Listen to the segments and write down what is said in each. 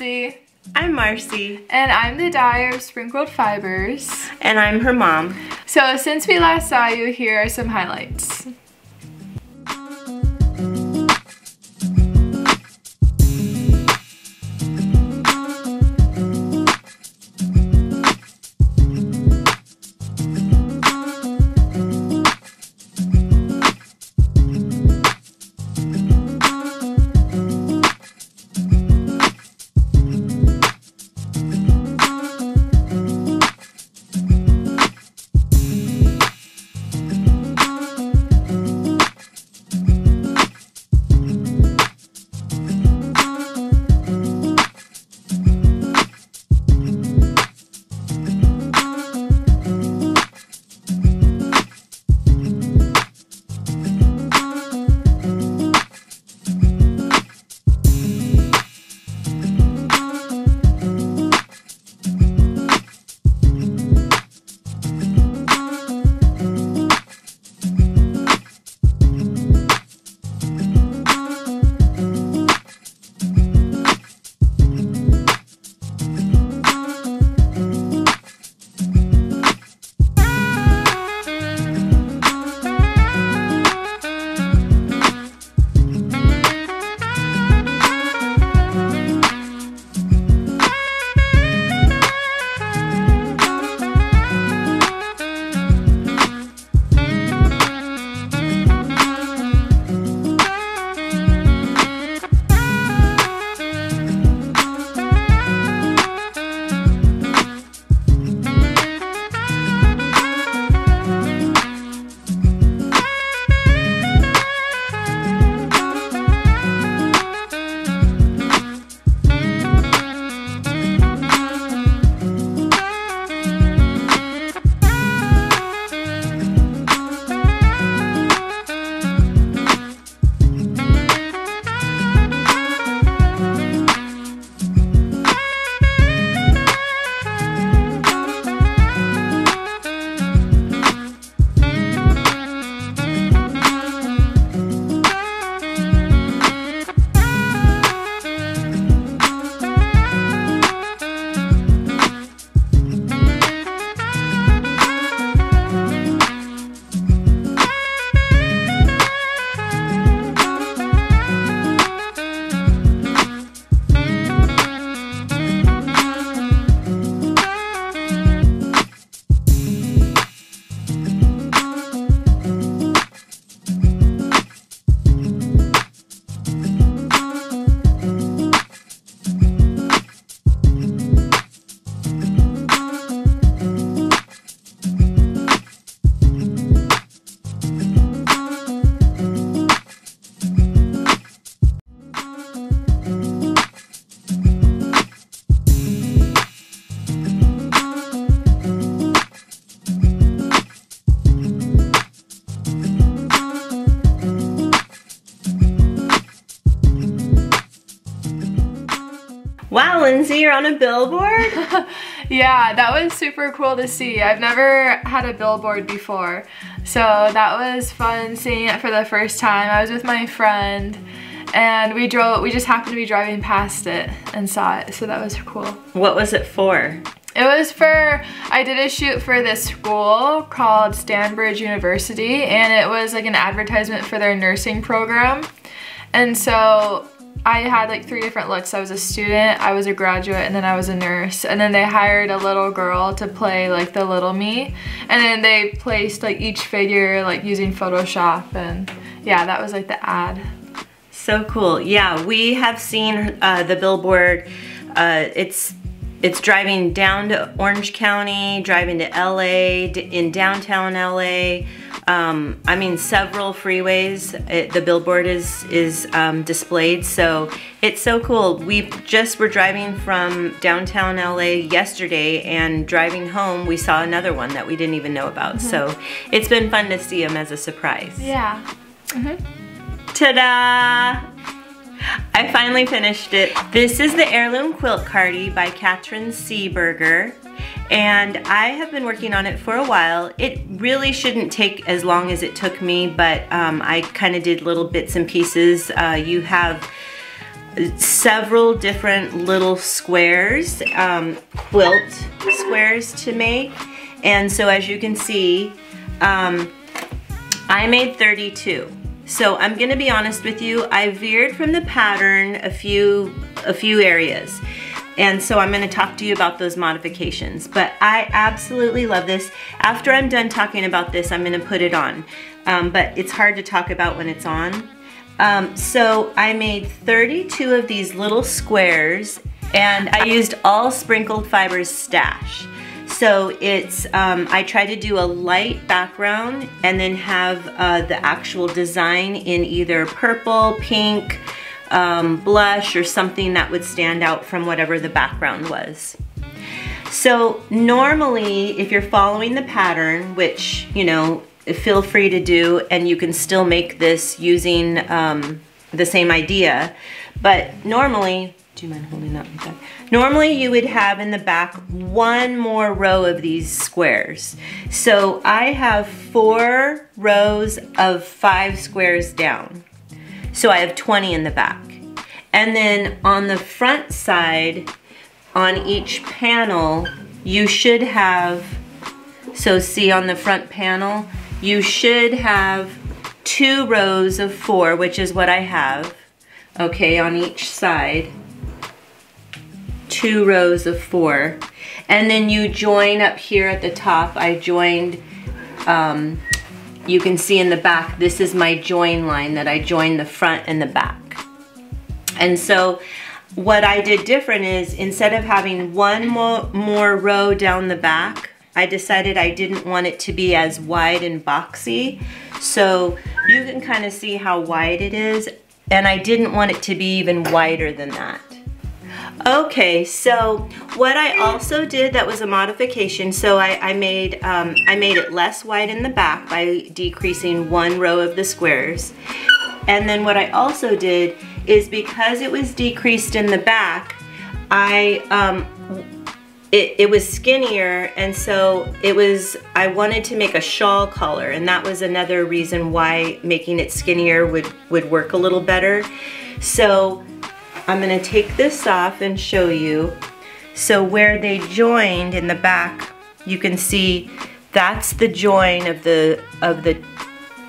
Lindsay. I'm Marci. And I'm the dyer of Sprinkled Fibers. And I'm her mom. So since we last saw you, here are some highlights. Wow, Lindsay, you're on a billboard? Yeah, that was super cool to see. I've never had a billboard before, so that was fun seeing it for the first time. I was with my friend and we just happened to be driving past it and saw it, so that was cool. What was it for? It was for, I did a shoot for this school called Stanbridge University, and it was like an advertisement for their nursing program. And so I had like 3 different looks. I was a student, I was a graduate, and then I was a nurse. And then they hired a little girl to play like the little me. And then they placed like each figure like using Photoshop, and yeah, that was like the ad. So cool. Yeah, we have seen the billboard. It's driving down to Orange County, driving to LA, in downtown LA. I mean, several freeways. The billboard is displayed, so it's so cool. We just were driving from downtown LA yesterday, and driving home we saw another one that we didn't even know about. So it's been fun to see them as a surprise. Yeah. Ta-da! I finally finished it. This is the Heirloom Quilt Cardi by Katryn Seeburger, and I have been working on it for a while. It really shouldn't take as long as it took me, but I kind of did little bits and pieces. You have several different little squares, quilt squares to make. And so as you can see, I made 32. So I'm gonna be honest with you, I veered from the pattern a few areas. And so I'm gonna talk to you about those modifications. But I absolutely love this. After I'm done talking about this, I'm gonna put it on. But it's hard to talk about when it's on. So I made 32 of these little squares, and I used all sprinkled fibers stash. So it's, I try to do a light background and then have the actual design in either purple, pink, blush, or something that would stand out from whatever the background was. So normally, if you're following the pattern, which, you know, feel free to do, and you can still make this using the same idea, but normally, do you mind holding that like that? Normally you would have in the back one more row of these squares. So I have 4 rows of 5 squares down. So I have 20 in the back. And then on the front side, on each panel, you should have, so see on the front panel, you should have 2 rows of 4, which is what I have, okay, on each side. 2 rows of 4. And then you join up here at the top. I joined, you can see in the back, this is my join line that I joined the front and the back. And so what I did different is, instead of having one more row down the back, I decided I didn't want it to be as wide and boxy. So you can kind of see how wide it is, and I didn't want it to be even wider than that. Okay, so what I also did that was a modification, so I made it less wide in the back by decreasing 1 row of the squares. And then what I also did is, because it was decreased in the back, it was skinnier, and so I wanted to make a shawl collar, and that was another reason why making it skinnier would work a little better. So I'm gonna take this off and show you. So where they joined in the back, you can see that's the join of the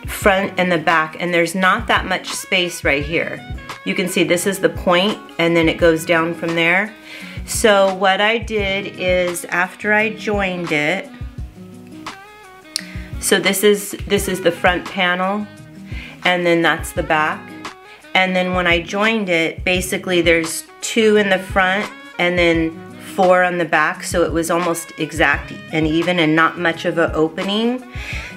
front and the back, and there's not that much space right here. You can see this is the point, and then it goes down from there. So what I did is, after I joined it, so this is the front panel, and then that's the back. And then when I joined it, basically there's 2 in the front and then 4 on the back, so it was almost exact and even and not much of an opening.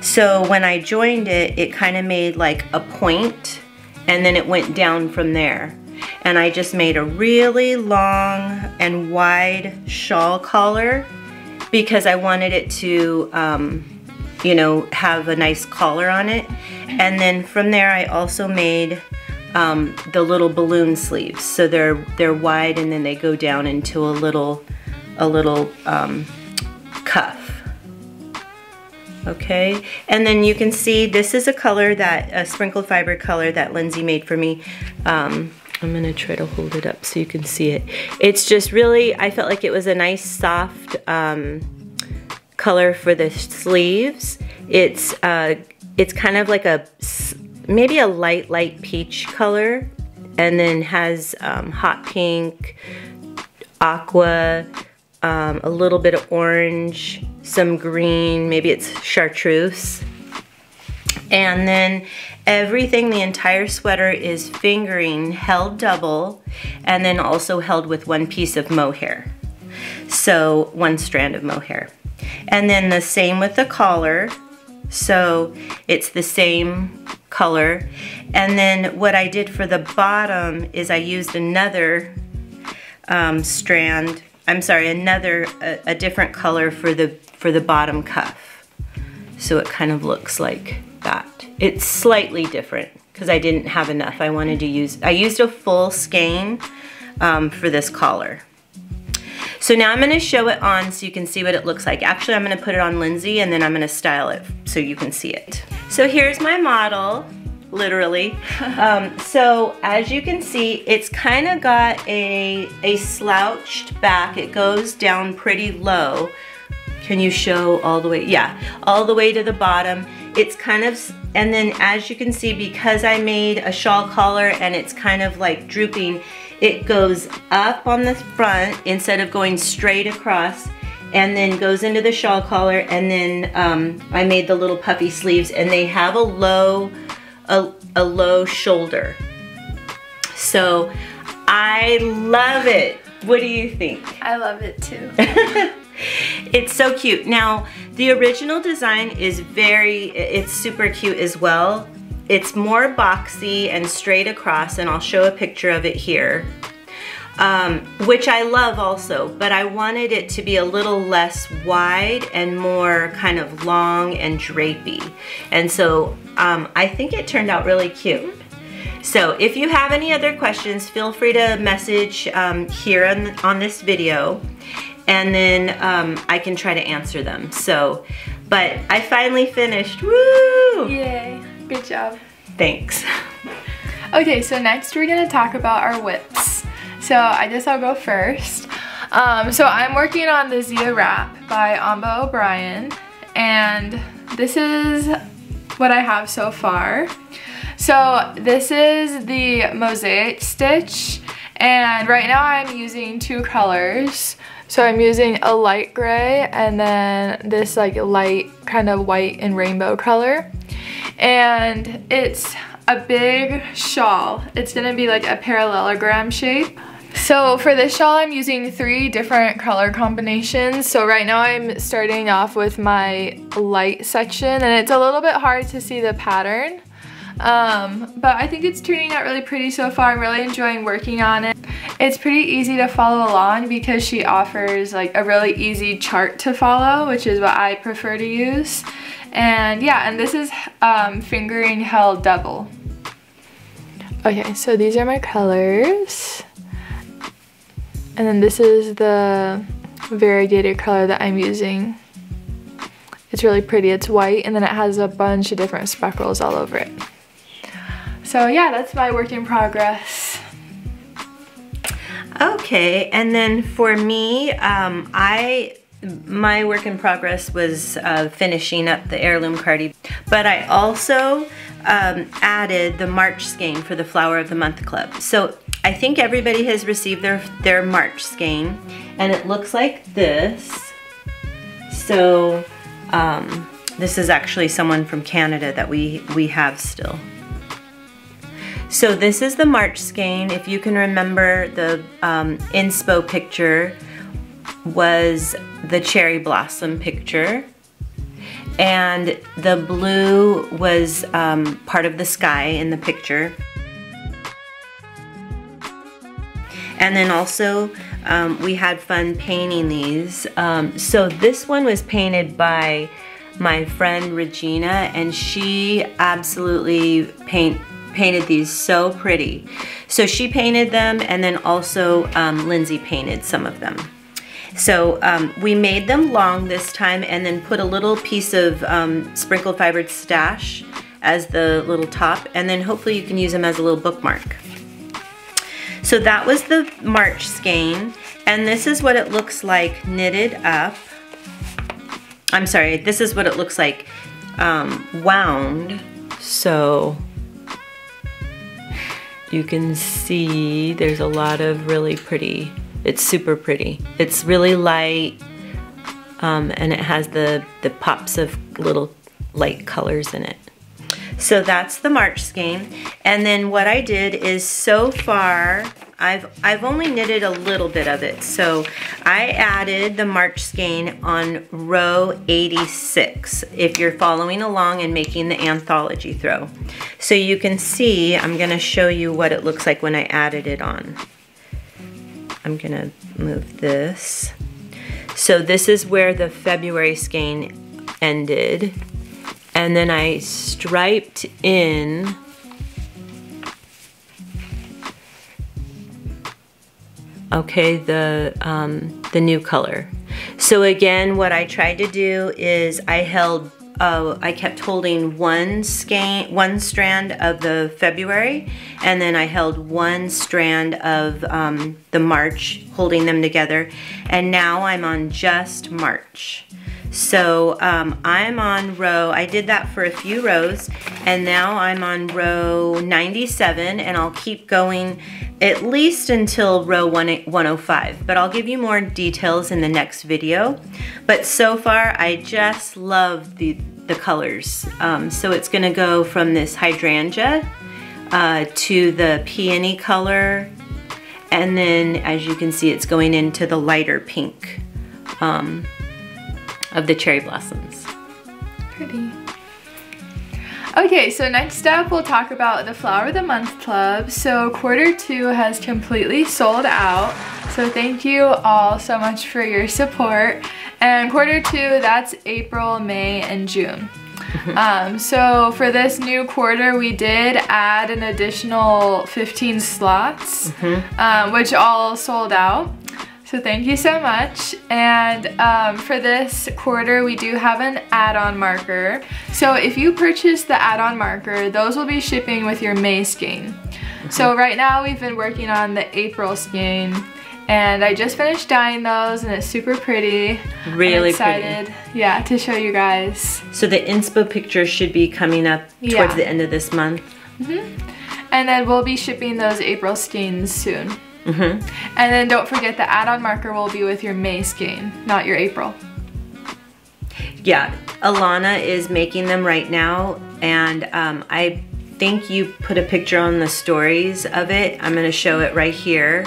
So when I joined it, it kind of made like a point, and then it went down from there. And I just made a really long and wide shawl collar because I wanted it to, you know, have a nice collar on it. And then from there, I also made the little balloon sleeves. So they're wide, and then they go down into a little cuff. Okay, and then you can see this is a sprinkled fiber color that Lindsay made for me. I'm gonna try to hold it up so you can see it. It's just really, I felt like it was a nice soft color for the sleeves. It's kind of like maybe a light peach color, and then has hot pink, aqua, a little bit of orange, some green, maybe it's chartreuse. And then everything, the entire sweater is fingering, held double, and then also held with 1 piece of mohair. So 1 strand of mohair. And then the same with the collar. So it's the same color. And then what I did for the bottom is I used another strand, I'm sorry, a different color for the bottom cuff. So it kind of looks like that. It's slightly different because I didn't have enough. I used a full skein for this collar. So now I'm gonna show it on so you can see what it looks like. Actually, I'm gonna put it on Lindsay, and then I'm gonna style it so you can see it. So here's my model. literally. So as you can see, it's kind of got a slouched back. It goes down pretty low. Can you show all the way? Yeah, all the way to the bottom. It's kind of, and then as you can see, because I made a shawl collar and it's kind of like drooping, it goes up on the front instead of going straight across, and then goes into the shawl collar, and then I made the little puffy sleeves, and they have a low shoulder. So I love it. What do you think? I love it too. It's so cute. Now, the original design is it's super cute as well. It's more boxy and straight across, and I'll show a picture of it here, which I love also, but I wanted it to be a little less wide and more kind of long and drapey. And so I think it turned out really cute. So if you have any other questions, feel free to message here on this video, and then I can try to answer them. So, but I finally finished, woo! Yay, good job. Thanks. Okay, so next we're gonna talk about our whips. So I guess I'll go first. So I'm working on the Zia wrap by Ambah O'Brien, and this is what I have so far. So this is the mosaic stitch, and right now I'm using 2 colors. So I'm using a light gray and then this like light kind of white and rainbow color. And it's a big shawl. It's gonna be like a parallelogram shape. So for this shawl, I'm using 3 different color combinations. So right now I'm starting off with my light section, and it's a little bit hard to see the pattern. But I think it's turning out really pretty so far. I'm really enjoying working on it. It's pretty easy to follow along because she offers like a really easy chart to follow, which is what I prefer to use. And yeah, and this is fingering held double. Okay, so these are my colors. And then this is the variegated color that I'm using. It's really pretty. It's white, and then it has a bunch of different speckles all over it. So yeah, that's my work in progress. Okay, and then for me, my work in progress was finishing up the Heirloom Cardi, but I also added the March skein for the Flower of the Month Club. So I think everybody has received their March skein, and it looks like this. So this is actually someone from Canada that we have still. So this is the March skein. If you can remember, the inspo picture was the cherry blossom picture, and the blue was part of the sky in the picture. And then also we had fun painting these. So this one was painted by my friend Regina, and she absolutely painted these so pretty. So she painted them, and then also Lindsay painted some of them. So we made them long this time, and then put a little piece of sprinkle fibered stash as the little top, and then hopefully you can use them as a little bookmark. So that was the March skein, and this is what it looks like knitted up. I'm sorry, this is what it looks like wound. So you can see there's a lot of really pretty, it's super pretty. It's really light, and it has the pops of little light colors in it. So that's the March skein. And then what I did is, so far, I've only knitted a little bit of it. So I added the March skein on row 86, if you're following along and making the anthology throw. So you can see, I'm gonna show you what it looks like when I added it on. I'm gonna move this. So this is where the February skein ended. And then I striped in the new color. So again, what I tried to do is I held I kept holding one strand of the February, and then I held one strand of the March, holding them together, and now I'm on just March. So I'm on row, I did that for a few rows, and now I'm on row 97, and I'll keep going at least until row 105, but I'll give you more details in the next video. But so far, I just love the colors. So it's gonna go from this hydrangea to the peony color, and then as you can see, it's going into the lighter pink of the cherry blossoms. Pretty. Okay, so next up we'll talk about the Flower of the Month Club. So Q2 has completely sold out. So thank you all so much for your support. And Q2, that's April, May, and June. So for this new quarter, we did add an additional 15 slots, which all sold out. So thank you so much. And for this quarter, we do have an add-on marker. So if you purchase the add-on marker, those will be shipping with your May skein. So right now we've been working on the April skein, and I just finished dyeing those, and it's super pretty. Really I'm excited, pretty. Yeah, to show you guys. So the inspo pictures should be coming up towards the end of this month. And then we'll be shipping those April skeins soon. And then don't forget the add-on marker will be with your May skein, not your April. Yeah, Alana is making them right now, and I think you put a picture on the stories of it. I'm gonna show it right here.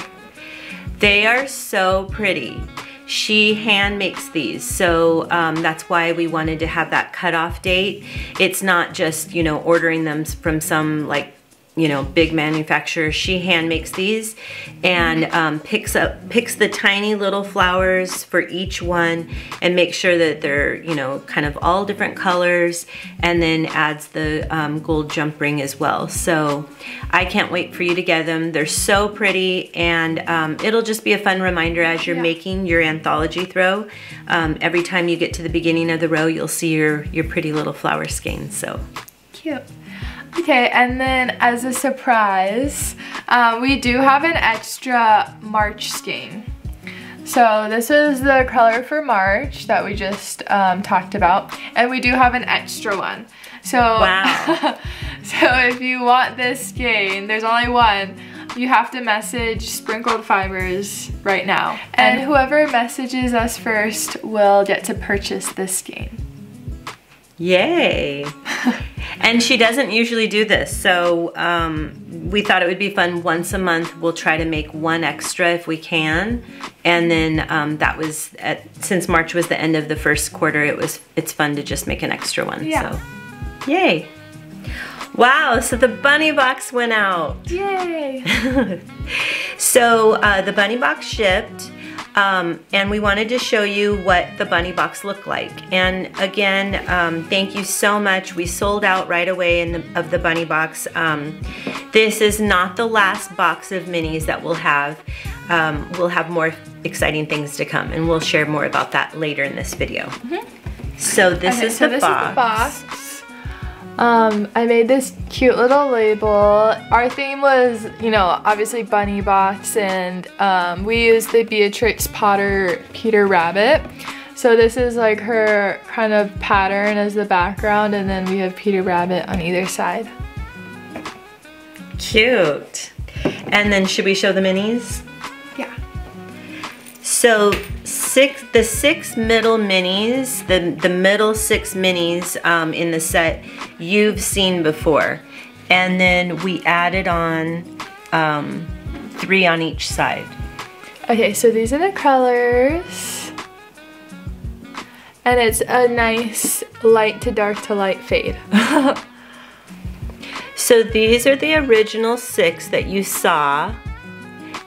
They are so pretty. She hand makes these, so that's why we wanted to have that cutoff date. It's not just, you know, ordering them from some, like, you know, big manufacturer. She hand makes these and picks the tiny little flowers for each one and makes sure that they're, you know, kind of all different colors, and then adds the gold jump ring as well. So I can't wait for you to get them. They're so pretty, and it'll just be a fun reminder as you're making your anthology throw. Every time you get to the beginning of the row, you'll see your pretty little flower skein. So cute. Okay, and then as a surprise, we do have an extra March skein. So this is the color for March that we just talked about, and we do have an extra one. So, wow. So if you want this skein, there's only one. You have to message Sprinkled Fibers right now. And whoever messages us first will get to purchase this skein. Yay! And she doesn't usually do this, so we thought it would be fun. Once a month we'll try to make one extra if we can, and then that was since March was the end of the first quarter, it's fun to just make an extra one. Yeah. So yay! Wow, so the bunny box went out. Yay! So the bunny box shipped. And we wanted to show you what the bunny box looked like. And again, thank you so much. We sold out right away of the bunny box. This is not the last box of minis that we'll have. We'll have more exciting things to come, and we'll share more about that later in this video. So this is the box. I made this cute little label. Our theme was, you know, obviously bunny box, and we used the Beatrix Potter Peter Rabbit. So this is like her kind of pattern as the background, and then we have Peter Rabbit on either side. Cute. And then should we show the minis? Yeah. So the six middle minis, the middle 6 minis in the set you've seen before. And then we added on 3 on each side. Okay, so these are the colors. And it's a nice light to dark to light fade. So these are the original 6 that you saw.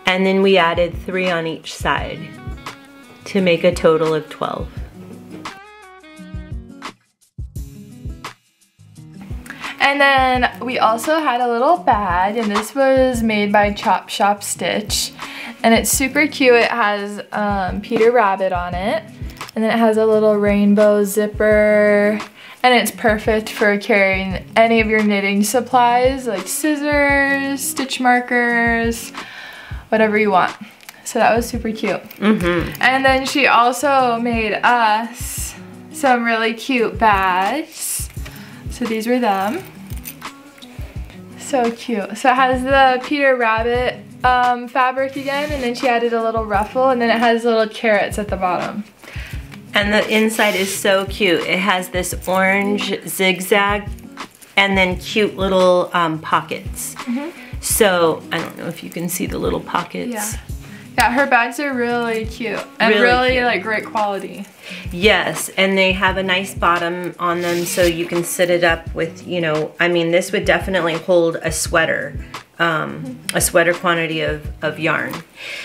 And then we added 3 on each side to make a total of 12. And then we also had a little bag, and this was made by Chop Shop Stitch. And it's super cute. It has Peter Rabbit on it. And then it has a little rainbow zipper. and it's perfect for carrying any of your knitting supplies like scissors, stitch markers, whatever you want. So that was super cute. And then she also made us some really cute bags. So these were them. So cute. So it has the Peter Rabbit fabric again, and then she added a little ruffle, and then it has little carrots at the bottom. And the inside is so cute. It has this orange zigzag and then cute little pockets. So I don't know if you can see the little pockets. Yeah, her bags are really cute and really like great quality. Yes, and they have a nice bottom on them so you can sit it up with, you know, I mean, this would definitely hold a sweater quantity of yarn.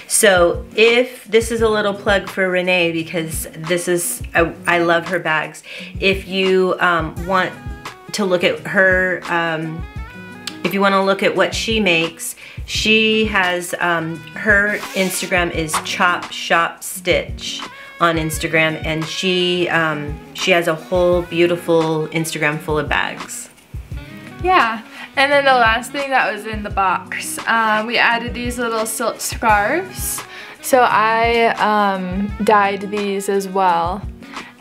So if this is a little plug for Renee, because this is, I love her bags. If you want to look at her, if you want to look at what she makes, she has, her Instagram is Chop Shop Stitch on Instagram, and she has a whole beautiful Instagram full of bags. Yeah, and then the last thing that was in the box, we added these little silk scarves. So I dyed these as well.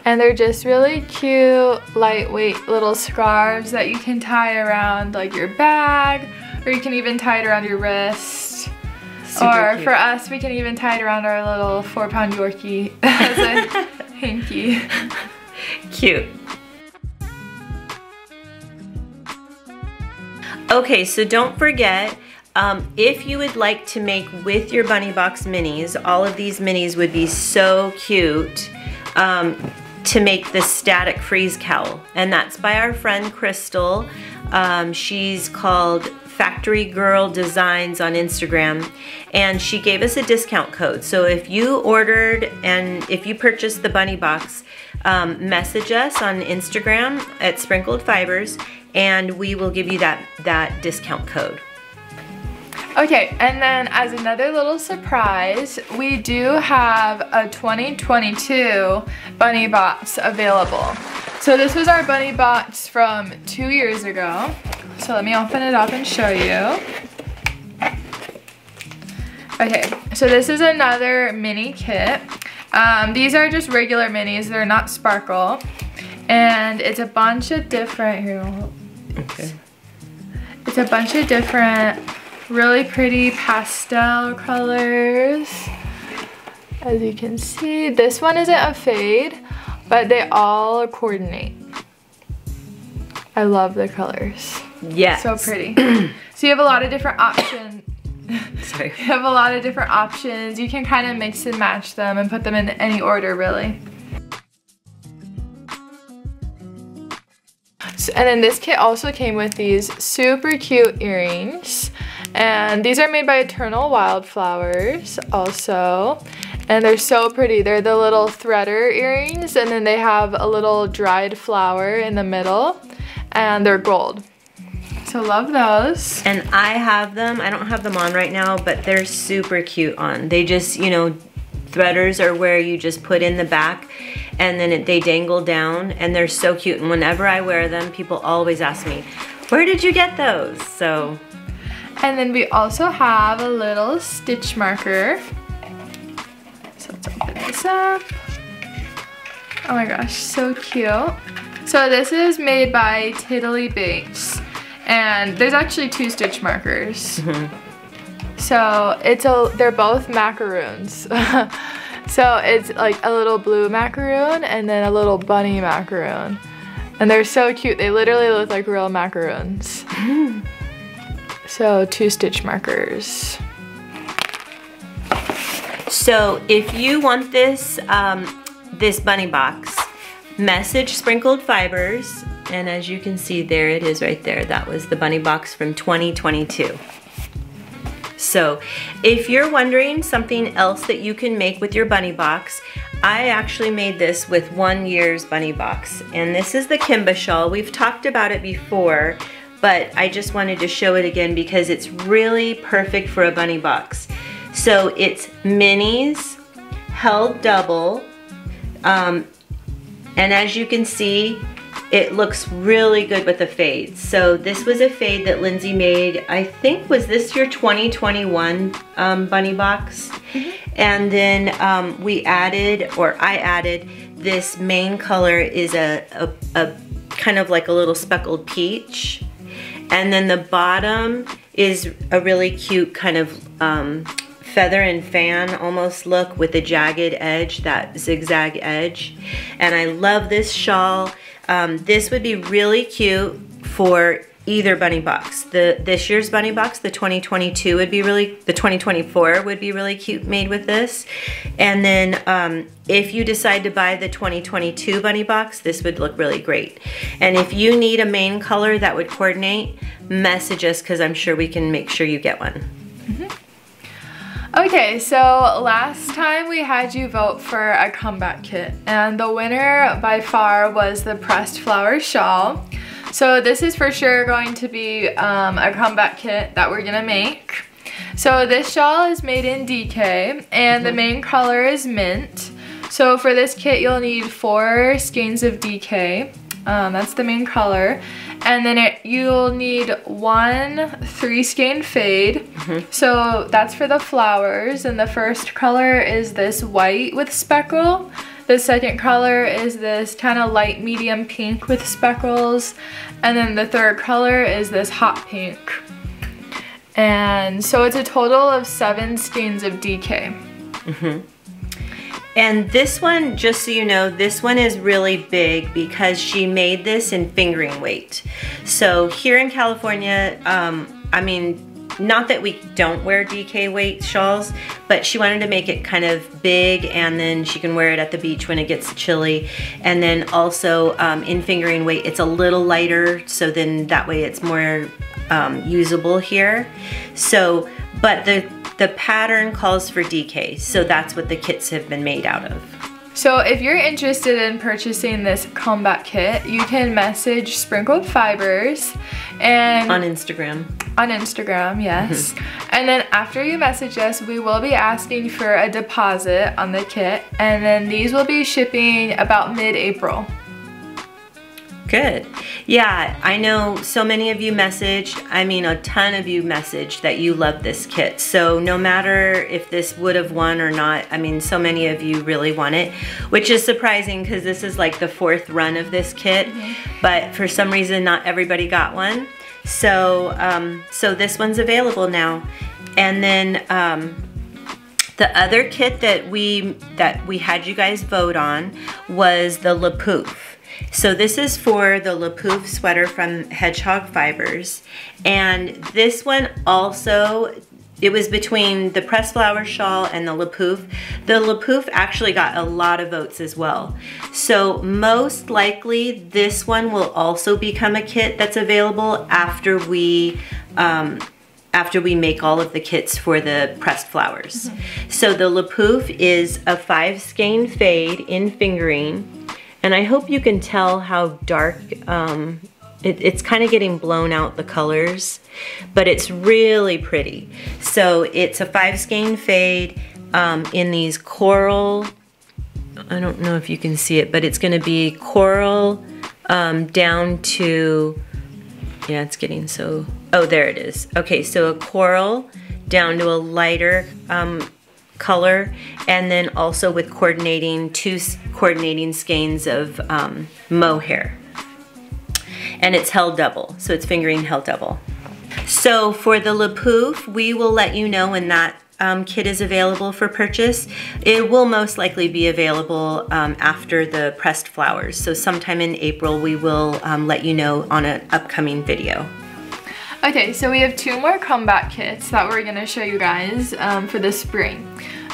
And they're just really cute, lightweight little scarves that you can tie around like your bag, or you can even tie it around your wrist. Super cute. For us, we can even tie it around our little 4-pound Yorkie as a hanky. Cute. Okay, so don't forget, if you would like to make with your Bunny Box minis, all of these minis would be so cute to make the static freeze cowl. And that's by our friend Crystal. She's called Factory Girl Designs on Instagram, and she gave us a discount code. So if you ordered and if you purchased the Bunny Box, message us on Instagram at Sprinkled Fibers, and we will give you that discount code. Okay, and then as another little surprise, we do have a 2022 Bunny Box available. So this was our Bunny Box from 2 years ago. So let me open it up and show you. Okay, so this is another mini kit. These are just regular minis, they're not sparkle. And it's a bunch of different, here, okay. It's a bunch of different really pretty pastel colors. As you can see, this one isn't a fade, but they all coordinate. I love the colors. Yes. So pretty. So you have a lot of different options. Sorry. You have a lot of different options. You can kind of mix and match them and put them in any order, really. And then this kit also came with these super cute earrings. And these are made by Eternal Wildflowers also. And they're so pretty. They're the little threader earrings, and then they have a little dried flower in the middle, and they're gold. So love those. And I have them. I don't have them on right now, but they're super cute on. They just, you know, threaders are where you just put in the back, and then they dangle down, and they're so cute. And whenever I wear them, people always ask me, where did you get those? So. And then we also have a little stitch marker. So let's open this up. Oh my gosh, so cute. So this is made by Tiddly Bakes. And there's actually 2 stitch markers. So they're both macaroons. So it's like a little blue macaroon and then a little bunny macaroon. And they're so cute. They literally look like real macaroons. So 2 stitch markers. So if you want this, this bunny box, message Sprinkled Fibers, and as you can see, there it is right there. That was the bunny box from 2022. So if you're wondering something else that you can make with your bunny box, I actually made this with 1 year's bunny box. And this is the Kimba shawl. We've talked about it before, but I just wanted to show it again because it's really perfect for a bunny box. So it's minis, held double, and as you can see, it looks really good with the fades. So this was a fade that Lindsay made, I think was this your 2021 bunny box. And then we added, or I added, this main color is a kind of like a little speckled peach. And then the bottom is a really cute kind of feather and fan almost look with a jagged edge, that zigzag edge. And I love this shawl. This would be really cute for either bunny box. This year's bunny box, the 2022 would be really, the 2024 would be really cute made with this. And then if you decide to buy the 2022 bunny box, this would look really great. And if you need a main color that would coordinate, message us because I'm sure we can make sure you get one. Okay, so last time we had you vote for a comeback kit, and the winner by far was the pressed Flowers Shawl. So this is for sure going to be a comeback kit that we're gonna make. So this shawl is made in DK, and the main color is mint. So for this kit you'll need 4 skeins of DK. That's the main color. And then you'll need 1 3-skein fade. So that's for the flowers. And the first color is this white with speckle. The second color is this kind of light medium pink with speckles. And then the third color is this hot pink. And so it's a total of 7 skeins of DK. And this one, just so you know, this one is really big because she made this in fingering weight. So here in California, I mean, not that we don't wear DK weight shawls, but she wanted to make it kind of big, and then she can wear it at the beach when it gets chilly. And then also in fingering weight, it's a little lighter, so then that way it's more usable here. So, but the pattern calls for DK, so that's what the kits have been made out of. So if you're interested in purchasing this comeback kit, you can message Sprinkled Fibers and on Instagram. On Instagram, yes. And then after you message us, we will be asking for a deposit on the kit, and then these will be shipping about mid-April. Good. Yeah, I know so many of you messaged, I mean a ton of you messaged that you love this kit. So no matter if this would have won or not, I mean so many of you really want it, which is surprising because this is like the 4th run of this kit, but for some reason not everybody got one. So, so this one's available now. And then the other kit that we had you guys vote on was the Pouf. So this is for the Pouf sweater from Hedgehog Fibers, and this one also, it was between the pressed Flowers Shawl and the Pouf. The Pouf actually got a lot of votes as well. So most likely this one will also become a kit that's available after we make all of the kits for the pressed flowers. So the Pouf is a 5-skein fade in fingering. And I hope you can tell how dark, it's kind of getting blown out, the colors, but it's really pretty. So it's a 5-skein fade in these coral, I don't know if you can see it, but it's gonna be coral down to, yeah, it's getting so, oh, there it is. Okay, so a coral down to a lighter color, and then also with coordinating 2 coordinating skeins of mohair, and it's held double, so it's fingering held double. So for the Pouf, we will let you know when that kit is available for purchase. It will most likely be available after the pressed flowers, so sometime in April we will let you know on an upcoming video. Okay, so we have 2 more comeback kits that we're gonna show you guys for the spring.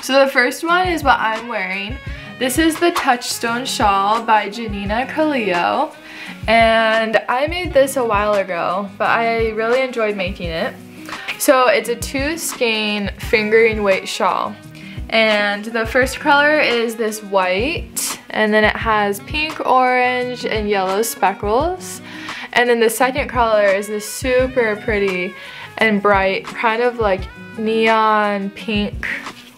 So the first one is what I'm wearing. This is the Touchstone Shawl by Janina Kallio, and I made this a while ago, but I really enjoyed making it. So it's a 2-skein fingering weight shawl, and the first color is this white, and then it has pink, orange, and yellow speckles. And then the second color is this super pretty and bright, kind of like neon pink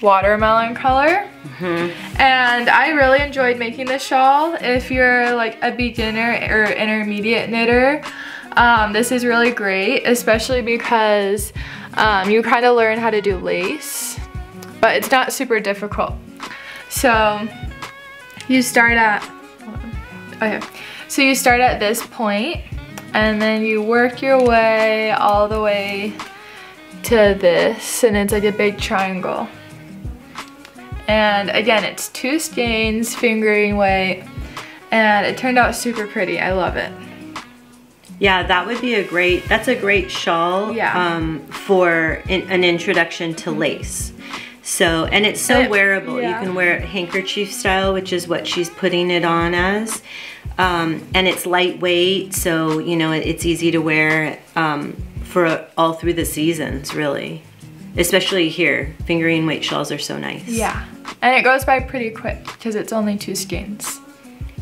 watermelon color. And I really enjoyed making this shawl. If you're like a beginner or intermediate knitter, this is really great, especially because you kind of learn how to do lace, but it's not super difficult. So you start at, okay, so you start at this point and then you work your way all the way to this, and it's like a big triangle. And again, it's 2 skeins, fingering weight, and it turned out super pretty. I love it. Yeah, that would be that's a great shawl for an introduction to lace. So, and it's so wearable. You can wear it handkerchief style, which is what she's putting it on as. And it's lightweight, so, you know, it's easy to wear for all through the seasons, really. Especially here, fingering weight shawls are so nice. Yeah, and it goes by pretty quick because it's only 2 skeins.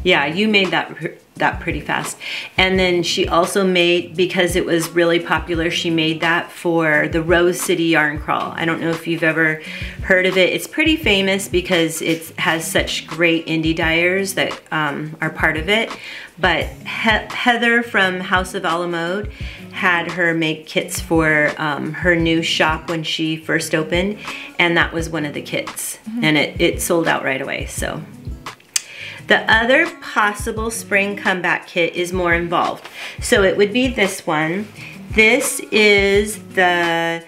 Yeah, you made that pretty fast. And then she also made, because it was really popular, she made that for the Rose City Yarn Crawl. I don't know if you've ever heard of it. It's pretty famous because it has such great indie dyers that are part of it. But Heather from House of Alamode had her make kits for her new shop when she first opened, and that was one of the kits. And it sold out right away, so. The other possible spring comeback kit is more involved. So it would be this one. This is the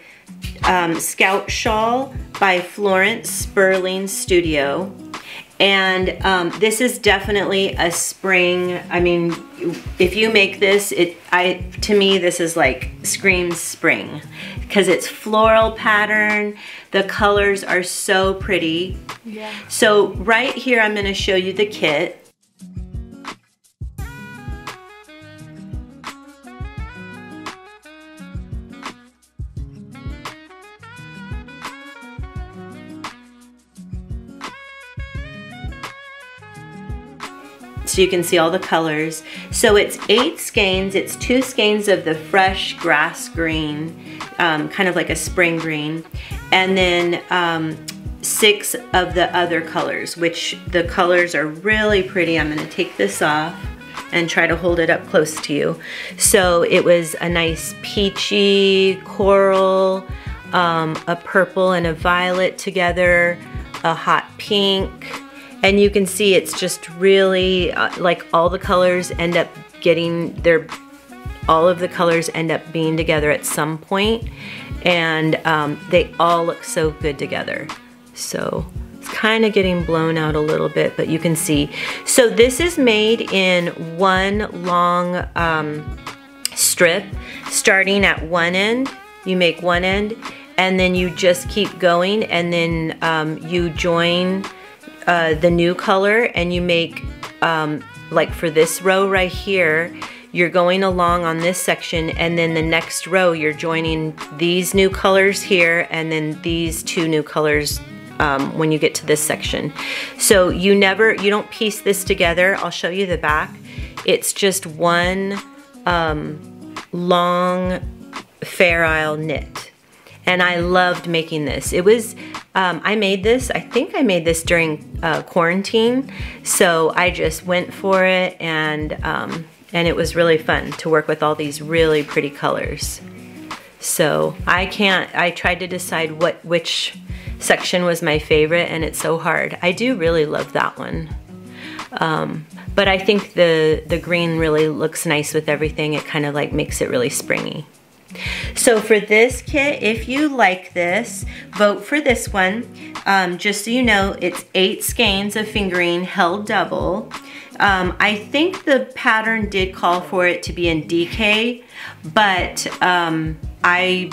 Scout Shawl by Florence Spurling Studio. And this is definitely a spring. I mean, if you make this, to me this is like screams spring, because it's floral pattern. The colors are so pretty. Yeah. So right here, I'm going to show you the kit. So you can see all the colors. So it's 8 skeins. It's 2 skeins of the fresh grass green, kind of like a spring green, and then 6 of the other colors, which the colors are really pretty. I'm gonna take this off and try to hold it up close to you. So it was a nice peachy coral, a purple and a violet together, a hot pink. And you can see it's just really like all the colors end up all of the colors end up being together at some point, and they all look so good together. So it's kind of getting blown out a little bit, but you can see. So this is made in one long strip, starting at one end. You make one end, and then you just keep going, and then you join the new color, and you make, like for this row right here, you're going along on this section, and then the next row you're joining these new colors here, and then these 2 new colors when you get to this section. So you don't piece this together. I'll show you the back. It's just one long Fair Isle knit. And I loved making this. It was, I think I made this during quarantine. So I just went for it, and it was really fun to work with all these really pretty colors. So I tried to decide which section was my favorite, and it's so hard. I do really love that one. But I think the green really looks nice with everything. It kind of like makes it really springy. So for this kit, if you like this, vote for this one. Just so you know, it's 8 skeins of fingering held double. I think the pattern did call for it to be in DK, but I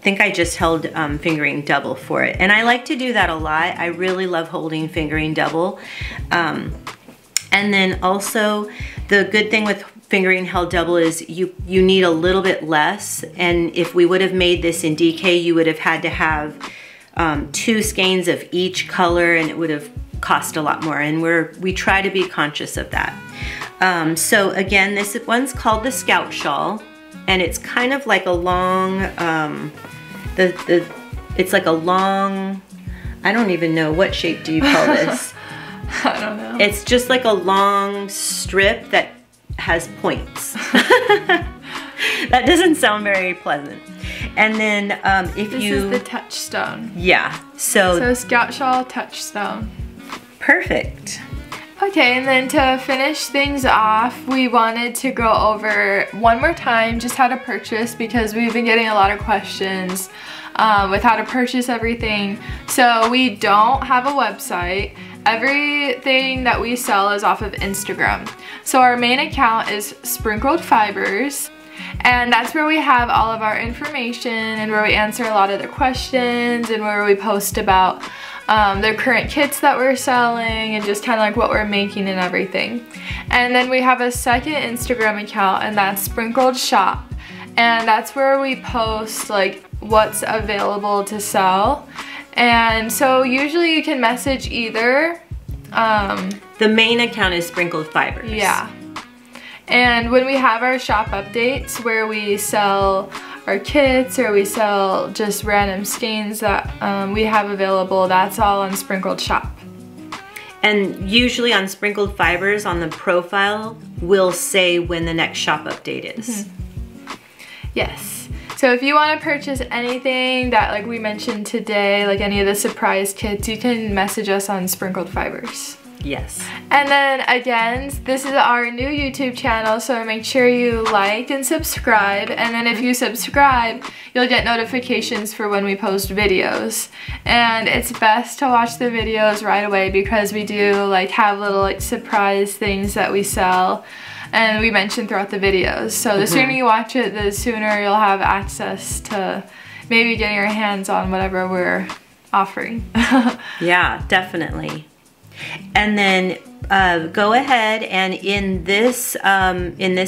think I just held fingering double for it. And I like to do that a lot. I really love holding fingering double. And then also the good thing with fingering held double is you need a little bit less, and if we would have made this in DK, you would have had to have 2 skeins of each color, and it would have cost a lot more, and we try to be conscious of that. So again, this one's called the Scout Shawl, and it's kind of like a long, the it's like a long, I don't even know, what shape do you call this? I don't know. It's just like a long strip that has points. That doesn't sound very pleasant. And then if this is the Touchstone. Yeah. So Scout Shawl Touchstone. Perfect. Okay, and then to finish things off, we wanted to go over one more time just how to purchase, because we've been getting a lot of questions with how to purchase everything. So we don't have a website. Everything that we sell is off of Instagram. So our main account is Sprinkled Fibers, and that's where we have all of our information and where we answer a lot of the questions and where we post about the current kits that we're selling and just kind of like what we're making and everything. And then we have a second Instagram account, and that's Sprinkled Shop, and that's where we post like what's available to sell. And so usually you can message either. The main account is Sprinkled Fibers. Yeah. And when we have our shop updates where we sell our kits or we sell just random skeins that we have available, that's all on Sprinkled Shop. And usually on Sprinkled Fibers on the profile, we'll say when the next shop update is. Mm-hmm. Yes. So if you want to purchase anything that like we mentioned today, like any of the surprise kits, you can message us on Sprinkled Fibers. Yes. And then again, this is our new YouTube channel, so make sure you like and subscribe. And then if you subscribe, you'll get notifications for when we post videos. And it's best to watch the videos right away, because we do like have little like surprise things that we sell and we mention throughout the videos. So the sooner you watch it, the sooner you'll have access to maybe getting your hands on whatever we're offering. Yeah, definitely. And then go ahead and in this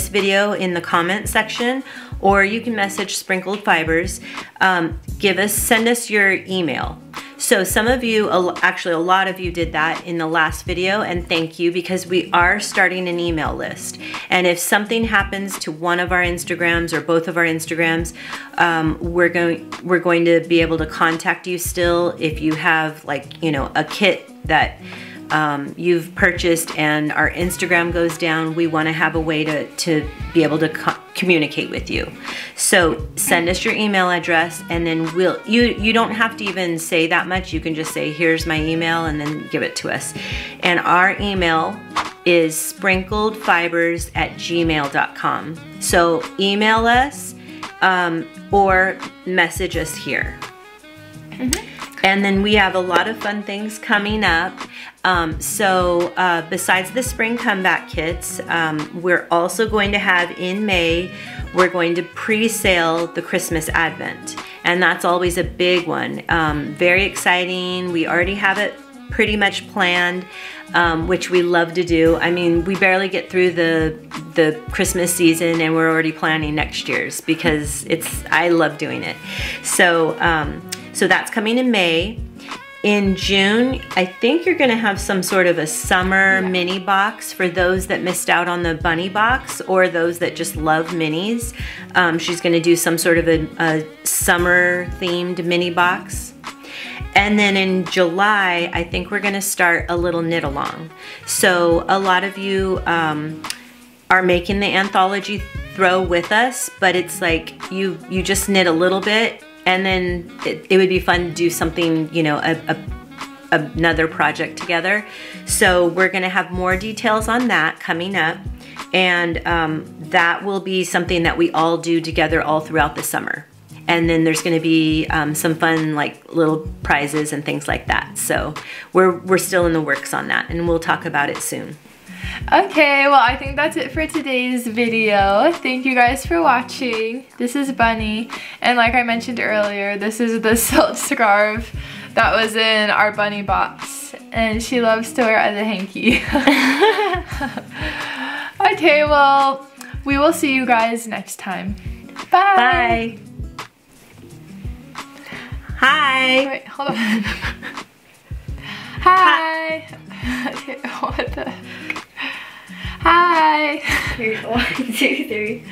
video, in the comment section, or you can message Sprinkled Fibers, send us your email. So some of you, actually a lot of you did that in the last video, and thank you, because we are starting an email list. And if something happens to one of our Instagrams or both of our Instagrams, we're going to be able to contact you still. If you have like, you know, a kit that you've purchased and our Instagram goes down, we want to have a way to be able to communicate with you. So send us your email address, and then you don't have to even say that much. You can just say, here's my email, and then give it to us. And our email is sprinkledfibers@gmail.com. So email us or message us here. And then we have a lot of fun things coming up. Besides the spring comeback kits, we're also going to have in May, we're going to pre-sale the Christmas Advent. And that's always a big one. Very exciting. We already have it pretty much planned, which we love to do. I mean, we barely get through the Christmas season and we're already planning next year's, because I love doing it. So that's coming in May. In June, I think you're gonna have some sort of a summer mini box for those that missed out on the bunny box, or those that just love minis. She's gonna do some sort of a summer themed mini box. And then in July, I think we're gonna start a little knit along. So a lot of you are making the anthology throw with us, but it's like you just knit a little bit, and then it would be fun to do something, you know, another project together. So we're gonna have more details on that coming up, and that will be something that we all do together all throughout the summer. And then there's gonna be some fun like little prizes and things like that. So we're still in the works on that, and we'll talk about it soon. Okay, well, I think that's it for today's video. Thank you guys for watching. This is Bunny, and like I mentioned earlier, this is the silk scarf that was in our bunny box, and she loves to wear it as a hanky. Okay, well, we will see you guys next time. Bye! Bye! Hi! Wait, hold on. Hi! Okay, what the... Hi! 1, 2, 3.